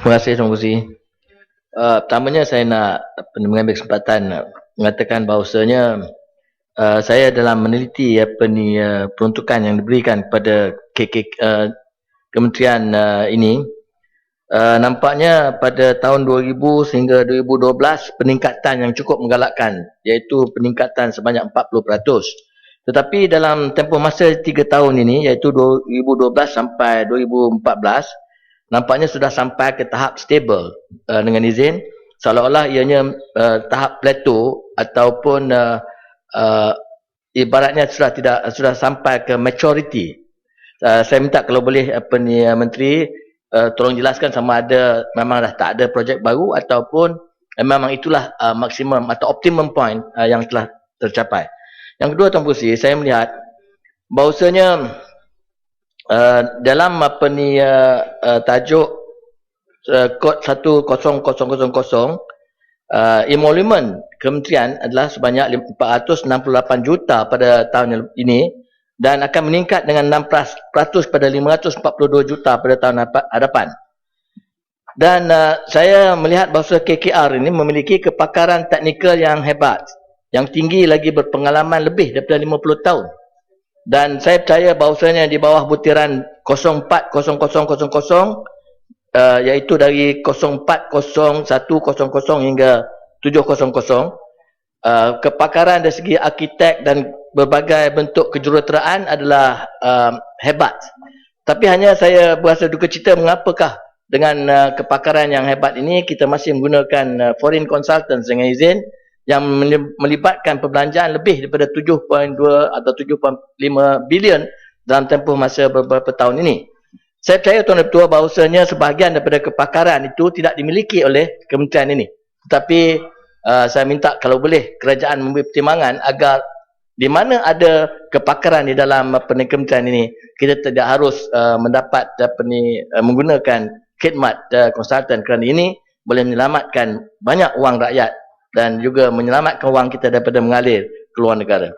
Terima kasih Tuan Fuzi. Pertamanya saya nak mengambil kesempatan mengatakan bahawasanya saya dalam meneliti peruntukan yang diberikan kepada kementerian ini, nampaknya pada tahun 2000 sehingga 2012 peningkatan yang cukup menggalakkan, iaitu peningkatan sebanyak 40%. Tetapi dalam tempoh masa 3 tahun ini, iaitu 2012 sampai 2014, nampaknya sudah sampai ke tahap stable dengan izin, seolah-olah ianya tahap plateau ataupun ibaratnya sudah sampai ke maturity. Saya minta kalau boleh Menteri tolong jelaskan sama ada memang dah tak ada projek baru ataupun memang itulah maksimum atau optimum point yang telah tercapai. Yang kedua Tuan Fuzi, saya melihat bahawasanya dalam tajuk kod 10000 emolument kementerian adalah sebanyak 468 juta pada tahun ini dan akan meningkat dengan 6% pada 542 juta pada tahun hadapan. Dan saya melihat bahawa KKR ini memiliki kepakaran teknikal yang hebat, yang tinggi lagi berpengalaman lebih daripada 50 tahun. Dan saya percaya bahawasanya di bawah butiran 040000 iaitu dari 040100 hingga 700, kepakaran dari segi arkitek dan berbagai bentuk kejuruteraan adalah hebat. Tapi hanya saya berasa duka cita mengapakah dengan kepakaran yang hebat ini kita masih menggunakan foreign consultants dengan izin yang melibatkan perbelanjaan lebih daripada 7.2 atau 7.5 bilion dalam tempoh masa beberapa tahun ini. Saya percaya Tuan Ketua bahawasanya sebahagian daripada kepakaran itu tidak dimiliki oleh kementerian ini. Tetapi saya minta kalau boleh kerajaan memberi pertimbangan agar di mana ada kepakaran di dalam kementerian ini, kita tidak harus mendapat menggunakan khidmat konsultan, kerana ini boleh menyelamatkan banyak wang rakyat dan juga menyelamatkan wang kita daripada mengalir ke luar negara.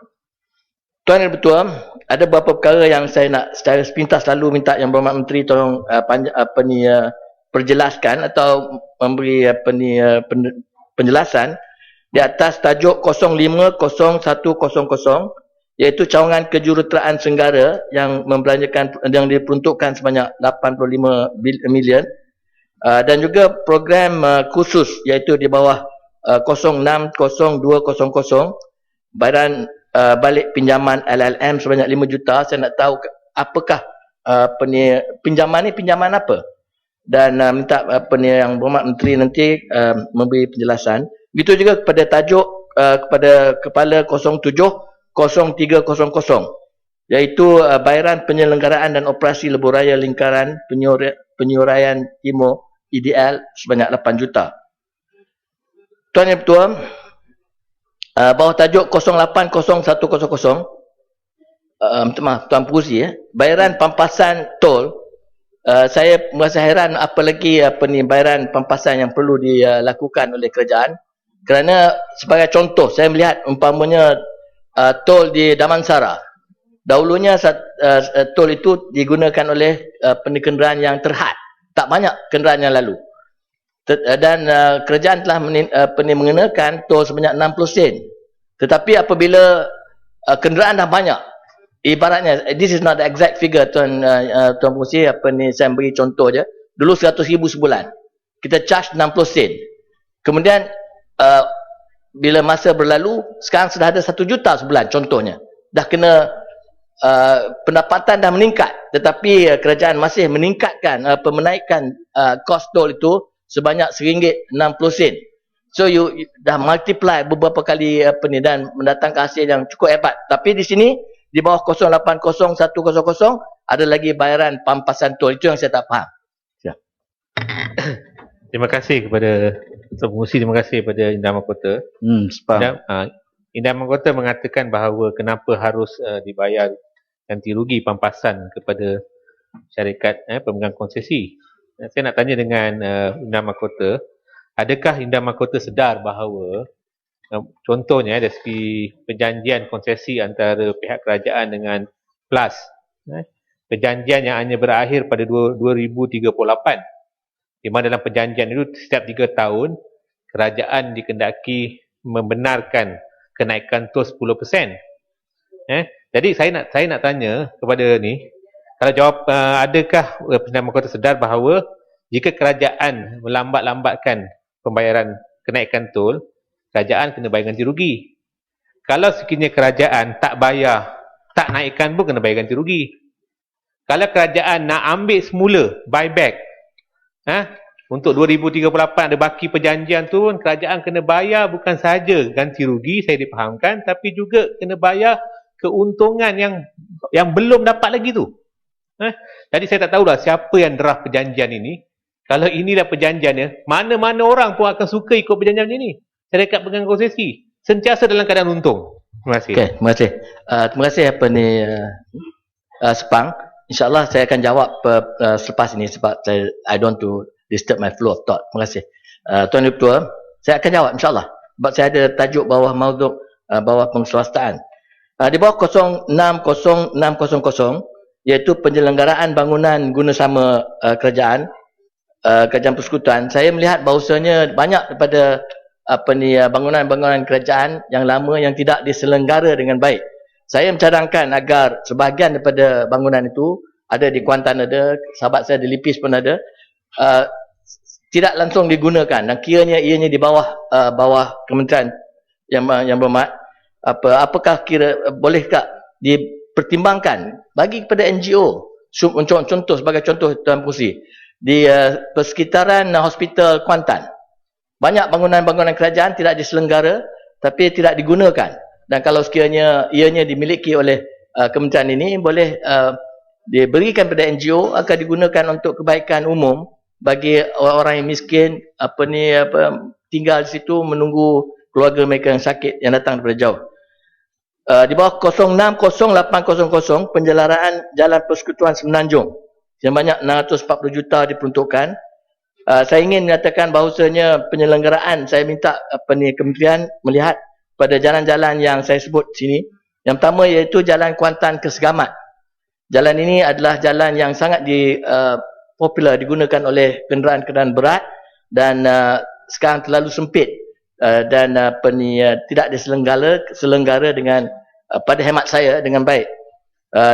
Tuan Yang Ketua, ada beberapa perkara yang saya nak secara sepintas selalu minta Yang Berhormat Menteri tolong perjelaskan atau memberi penjelasan di atas tajuk 050100, iaitu cawangan kejuruteraan senggara yang membelanjakan yang diperuntukkan sebanyak 85 milion dan juga program khusus iaitu di bawah 060200 bayaran balik pinjaman LLM sebanyak 5 juta. Saya nak tahu apakah pinjaman ni pinjaman apa, dan minta Yang Berhormat Menteri nanti memberi penjelasan. Begitu juga kepada tajuk kepada Kepala 070300, iaitu bayaran penyelenggaraan dan operasi lebuhraya lingkaran penyuraian timur EDL sebanyak 8 juta. Tuan Yang Ketua, bawah tajuk 080100, maaf Tuan Fuzi, bayaran pampasan tol, saya merasa heran apa lagi bayaran pampasan yang perlu dilakukan oleh kerajaan. Kerana sebagai contoh, saya melihat umpamanya tol di Damansara, dahulunya tol itu digunakan oleh kenderaan yang terhad, tak banyak kenderaan yang lalu. Dan kerajaan telah mengenakan tol sebanyak 60 sen. Tetapi apabila kenderaan dah banyak, ibaratnya, this is not the exact figure Tuan Fuzi, saya beri contoh je. Dulu 100,000 sebulan, kita charge 60 sen. Kemudian bila masa berlalu, sekarang sudah ada 1 juta sebulan contohnya. Dah kena pendapatan dah meningkat, tetapi kerajaan masih meningkatkan menaikkan kos tol itu sebanyak RM1.60. So you dah multiply beberapa kali dan mendatangkan hasil yang cukup hebat. Tapi di sini di bawah 080100 ada lagi bayaran pampasan tol. Itu yang saya tak faham. Ya. Terima kasih kepada Tuan Pengerusi, terima kasih kepada Indah Mahkota. Indah Mahkota mengatakan bahawa kenapa harus dibayar ganti rugi pampasan kepada syarikat pemegang konsesi. Saya nak tanya dengan Indah Mahkota, adakah Indah Mahkota sedar bahawa contohnya dari segi perjanjian konsesi antara pihak kerajaan dengan PLAS, perjanjian yang hanya berakhir pada 2038, di mana dalam perjanjian itu setiap 3 tahun kerajaan dikendaki membenarkan kenaikan tol 10%. Jadi saya nak tanya kepada ni, kalau jawab adakah Perdana Mahkota sedar bahawa jika kerajaan melambat-lambatkan pembayaran kenaikan tol, kerajaan kena bayar ganti rugi. Kalau sekiranya kerajaan tak bayar, tak naikkan pun kena bayar ganti rugi. Kalau kerajaan nak ambil semula, buyback, untuk 2038 ada baki perjanjian tu, kerajaan kena bayar bukan sahaja ganti rugi, saya dipahamkan, tapi juga kena bayar keuntungan yang belum dapat lagi tu. Jadi saya tak tahulah siapa yang draft perjanjian ini. Kalau inilah perjanjiannya, mana-mana orang pun akan suka ikut perjanjian ini. Syarikat pegang konsesi sentiasa dalam keadaan untung. Terima kasih. Okay, terima kasih. Terima kasih Sepang. InsyaAllah saya akan jawab selepas ini sebab I don't want to disturb my flow of thought. Terima kasih. Tuan Ketua, saya akan jawab insyaAllah. Sebab saya ada tajuk bawah mauduk bawah pengeswastaan. Di bawah 060600 iaitu penyelenggaraan bangunan guna sama kerajaan persekutuan, saya melihat bahawasanya banyak daripada bangunan-bangunan kerajaan yang lama yang tidak diselenggara dengan baik. Saya mencadangkan agar sebahagian daripada bangunan itu ada di Kuantan, ada sahabat saya di Lipis pun ada, tidak langsung digunakan dan kiranya ianya di bawah kementerian yang berhormat. Apakah bolehkah dipertimbangkan bagi kepada NGO sebagai contoh Tuan Pengerusi di persekitaran hospital Kuantan, banyak bangunan-bangunan kerajaan tidak diselenggara tapi tidak digunakan, dan kalau sekiranya ianya dimiliki oleh kementerian ini, boleh diberikan pada NGO agar digunakan untuk kebaikan umum bagi orang yang miskin tinggal di situ menunggu keluarga mereka yang sakit yang datang daripada jauh. Di bawah 060800 penjelaraan Jalan Persekutuan Semenanjung yang banyak 640 juta diperuntukkan. Saya ingin menyatakan bahawasanya penyelenggaraan, saya minta kementerian melihat pada jalan-jalan yang saya sebut sini. Yang pertama iaitu Jalan Kuantan ke Segamat. Jalan ini adalah jalan yang sangat popular digunakan oleh kenderaan-kenderaan berat dan sekarang terlalu sempit dan tidak diselenggara dengan pada hemat saya dengan baik.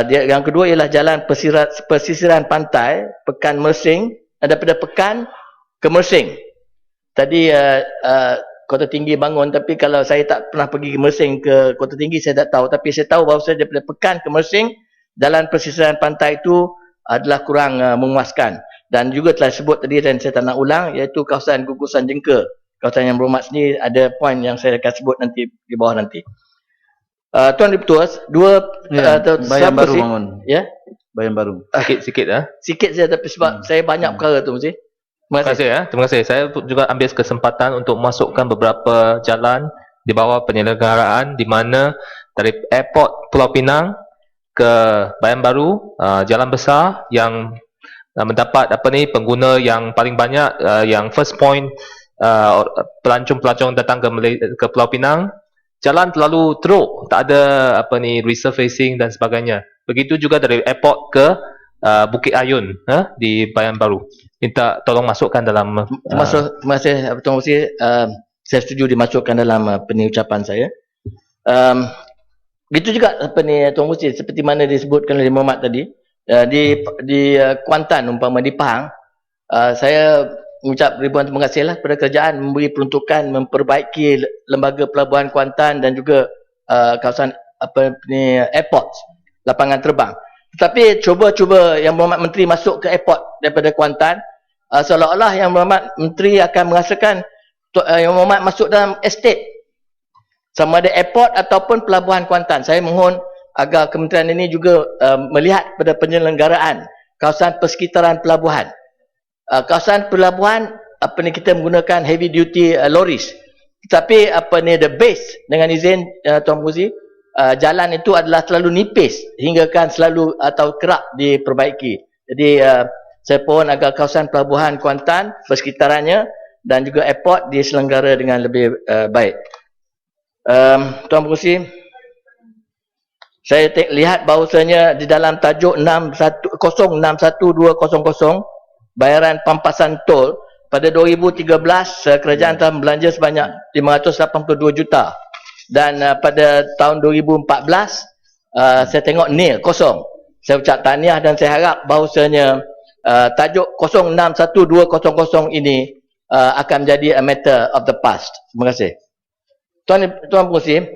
Yang kedua ialah jalan pesisiran pantai Pekan Mersing, daripada Pekan ke Mersing. Tadi Kota Tinggi bangun, tapi kalau saya tak pernah pergi ke Mersing ke Kota Tinggi saya tak tahu, tapi saya tahu bahawa daripada Pekan ke Mersing jalan pesisiran pantai itu adalah kurang memuaskan, dan juga telah sebut tadi dan saya tak nak ulang, iaitu kawasan gugusan jengka. Kawasan yang berhormat sini ada poin yang saya akan sebut nanti di bawah nanti. Tuan Ketua, Bayan Baru bangun. Ya? Bayan Baru. Sikit Sikit saja, tapi sebab saya banyak perkara tu mesti. Terima kasih. Terima kasih. Saya juga ambil kesempatan untuk masukkan beberapa jalan di bawah penyelenggaraan di mana dari airport Pulau Pinang ke Bayan Baru, jalan besar yang mendapat pengguna yang paling banyak, yang first point, pelancong-pelancong datang ke Pulau Pinang, jalan terlalu teruk, tak ada resurfacing dan sebagainya. Begitu juga dari airport ke Bukit Ayun di Bayan Baru. Minta tolong masukkan dalam terima kasih Tuan Kerusi. Saya setuju dimasukkan dalam ucapan saya. Begitu juga Tuan Kerusi, seperti mana disebutkan oleh Muhammad tadi, di Kuantan umpama di Pahang, saya mengucap ribuan terima kasihlah kepada kerajaan memberi peruntukan memperbaiki lembaga pelabuhan Kuantan dan juga kawasan airport, lapangan terbang. Tetapi cuba yang Berhormat Menteri masuk ke airport daripada Kuantan, seolah-olah yang Berhormat Menteri akan merasakan yang Berhormat masuk dalam estate, sama ada airport ataupun pelabuhan Kuantan. Saya mohon agar kementerian ini juga melihat pada penyelenggaraan kawasan persekitaran pelabuhan. Kawasan pelabuhan kita menggunakan heavy duty lorries, tetapi the base dengan izin Tuan Pengerusi, jalan itu adalah terlalu nipis hingga kan selalu atau kerap diperbaiki. Jadi saya pohon agar kawasan pelabuhan Kuantan persekitarannya dan juga airport diselenggara dengan lebih baik. Tuan Pengerusi, saya lihat bahawasanya di dalam tajuk 061200 bayaran pampasan tol. Pada 2013 kerajaan telah belanja sebanyak 582 juta dan pada tahun 2014 saya tengok nil, kosong. Saya ucap tahniah dan saya harap bahawasanya tajuk 061200 ini akan menjadi a matter of the past. Terima kasih. Tuan Pengerusi,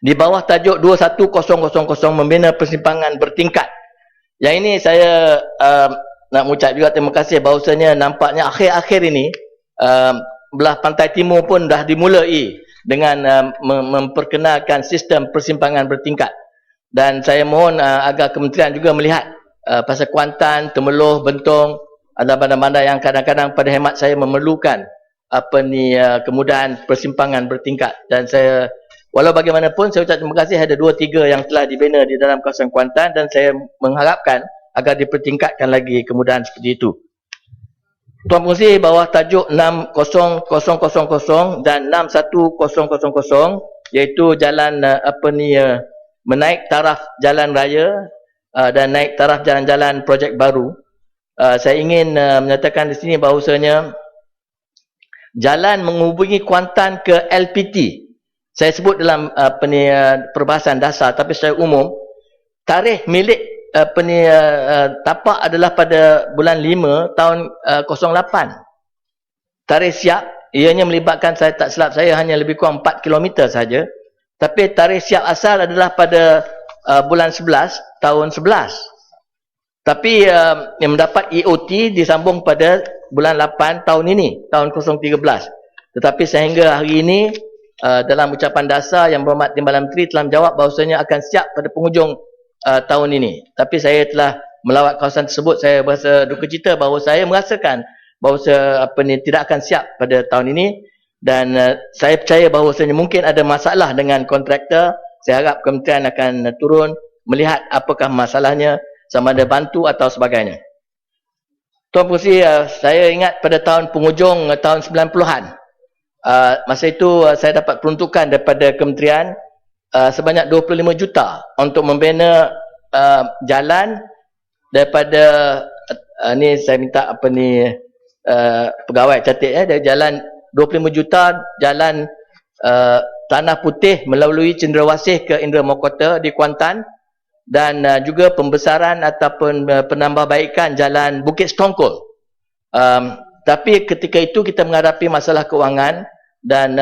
di bawah tajuk 21000 membina persimpangan bertingkat. Yang ini saya nak mengucap juga terima kasih bahawasanya nampaknya akhir-akhir ini belah pantai timur pun dah dimulai dengan memperkenalkan sistem persimpangan bertingkat. Dan saya mohon agar kementerian juga melihat pasal Kuantan, Temerloh, Bentong, ada bandar-bandar yang kadang-kadang pada hemat saya memerlukan kemudahan persimpangan bertingkat. Dan saya, walau bagaimanapun, saya ucap terima kasih ada 2-3 yang telah dibina di dalam kawasan Kuantan dan saya mengharapkan agar dipertingkatkan lagi kemudahan seperti itu. Tuan Pengerusi, bawah tajuk 60000 dan 61000 iaitu jalan menaik taraf jalan raya dan naik taraf jalan-jalan projek baru. Saya ingin menyatakan di sini bahawasanya jalan menghubungi Kuantan ke LPT. Saya sebut dalam perbahasan dasar tapi secara umum tarikh milik tapak adalah pada bulan 5 tahun 08. Tarikh siap ianya melibatkan, saya tak silap saya, hanya lebih kurang 4 km saja. Tapi tarikh siap asal adalah pada bulan 11 tahun 11. Tapi yang mendapat EOT disambung pada bulan 8 tahun ini, tahun 013. Tetapi sehingga hari ini dalam ucapan dasar yang berhormat Timbalan Menteri telah menjawab bahawasanya akan siap pada penghujung tahun ini. Tapi saya telah melawat kawasan tersebut, saya berasa duka cita bahawa saya merasakan bahawa tidak akan siap pada tahun ini dan saya percaya bahawasanya mungkin ada masalah dengan kontraktor. Saya harap kementerian akan turun melihat apakah masalahnya, sama ada bantu atau sebagainya. Tuan Pengerusi, saya ingat pada tahun penghujung tahun 90-an, masa itu saya dapat peruntukan daripada kementerian sebanyak 25 juta untuk membina jalan daripada ni saya minta pegawai catat dari jalan 25 juta jalan Tanah Putih melalui Cendrawasih ke Indramakota di Kuantan dan juga pembesaran ataupun penambahbaikan jalan Bukit Setongkol. Tapi ketika itu kita menghadapi masalah kewangan dan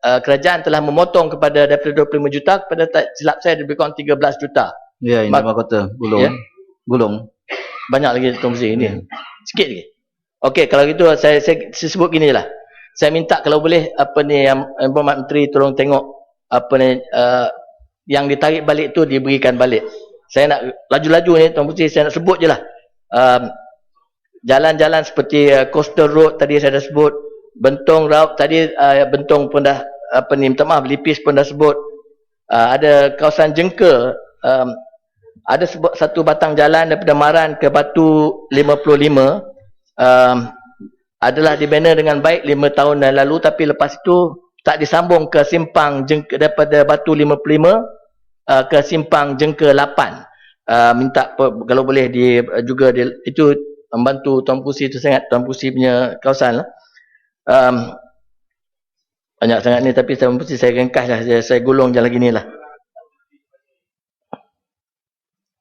kerajaan telah memotong kepada daripada 25 juta kepada silap saya lebih kurang 13 juta. Ya, Indramakota, Gulong. Ya? Gulong. Banyak lagi Tuan Pengerusi ini. Sikit lagi. Okey, kalau gitu saya sebut gini je lah. Saya minta kalau boleh yang Berhormat Menteri tolong tengok yang ditarik balik tu diberikan balik. Saya nak laju-laju ni Tuan Pengerusi, saya nak sebut je lah. Jalan-jalan seperti Coastal Road tadi saya dah sebut, Bentong Road tadi, Bentong pun dah minta maaf, Lipis pun dah sebut. Ada kawasan Jengka, ada satu batang jalan daripada Maran ke Batu 55, adalah dibina dengan baik 5 tahun yang lalu, tapi lepas itu tak disambung ke simpang Jengka daripada Batu 55 ke simpang Jengka 8. Minta kalau boleh itu membantu Tuan Pengerusi itu sangat, Tuan Pengerusi punya kawasan lah. Banyak sangat ni tapi Tuan Pengerusi saya ringkas lah, saya gulung je lagi ni lah.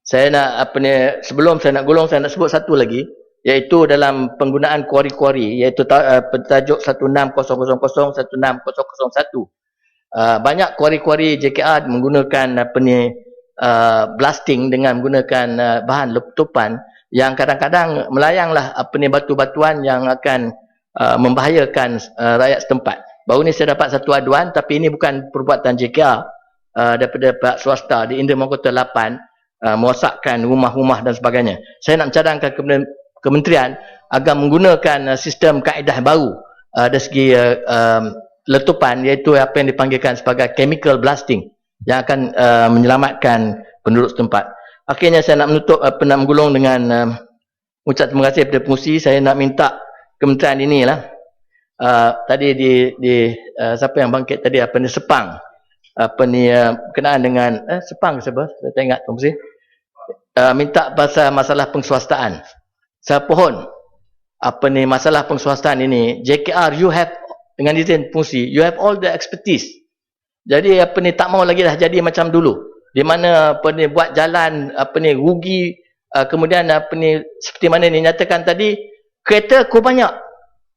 Saya nak sebelum saya nak gulung, saya nak sebut satu lagi, iaitu dalam penggunaan kuari-kuari, iaitu tajuk 16000 16001. Banyak kuari-kuari JKR menggunakan blasting dengan menggunakan bahan letupan yang kadang-kadang melayanglah batu-batuan yang akan membahayakan rakyat setempat. Baru ni saya dapat satu aduan, tapi ini bukan perbuatan JKR, daripada pihak swasta di Indramakota 8, merosakkan rumah-rumah dan sebagainya. Saya nak mencadangkan kementerian agar menggunakan sistem kaedah baru dari segi letupan, iaitu apa yang dipanggilkan sebagai chemical blasting yang akan menyelamatkan penduduk setempat. Akhirnya saya nak menutup menggulung dengan ucap terima kasih kepada Pengerusi. Saya nak minta kementerian inilah tadi siapa yang bangkit tadi Sepang berkenaan dengan Sepang ke siapa? Saya tak ingat Tuan Pengerusi. Minta pasal masalah pengeswastaan. saya pohon masalah penguasaan ini, JKR you have, dengan izin fungsi, you have all the expertise. Jadi tak mau lagi dah jadi macam dulu, di mana buat jalan rugi, kemudian seperti mana dinyatakan tadi, kereta banyak,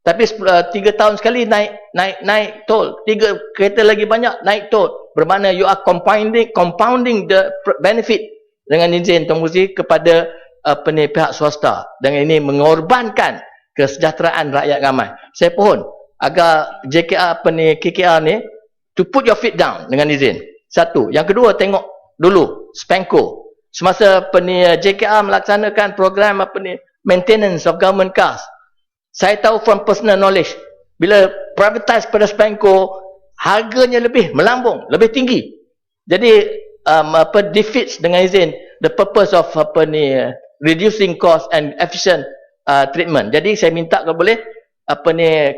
tapi 3 tahun sekali naik tol, 3 kereta lagi banyak naik tol, bermakna you are compounding the benefit, dengan izin Tuan Muzi, kepada pihak swasta, dan ini mengorbankan kesejahteraan rakyat ramai. Saya pohon agar JKR KKR ni to put your feet down, dengan izin. Satu. Yang kedua, tengok dulu Spanco semasa JKR melaksanakan program maintenance of government cars. Saya tahu from personal knowledge, bila privatize pada Spanco, harganya lebih melambung, lebih tinggi. Jadi defeats, dengan izin, the purpose of reducing cost and efficient treatment. Jadi saya minta kalau boleh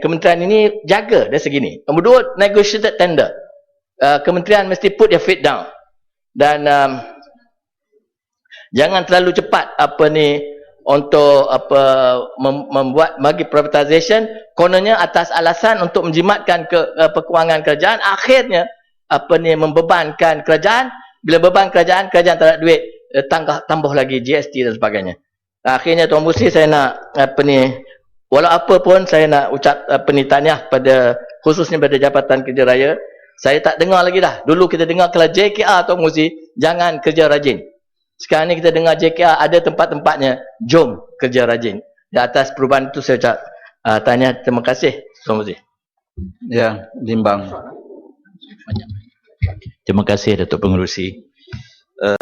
kementerian ini jaga dari segi ni. Nombor 2, negotiated tender. Kementerian mesti put your feet down, dan jangan terlalu cepat untuk membuat bagi privatization, kononnya atas alasan untuk menjimatkan kewangan kerajaan, akhirnya membebankan kerajaan. Bila beban kerajaan tak ada duit, tambah lagi GST dan sebagainya. Akhirnya Tuan Musi, saya nak walau apa pun saya nak ucap tahniah pada, khususnya pada Jabatan Kerja Raya. Saya tak dengar lagi dah. Dulu kita dengar kalau JKR Tuan Musi, jangan kerja rajin. Sekarang ni kita dengar JKR ada tempat-tempatnya, jom kerja rajin. Di atas perubahan itu saya ucap tahniah, terima kasih Tuan Musi. Ya, Limbang. Terima kasih Datuk Pengerusi.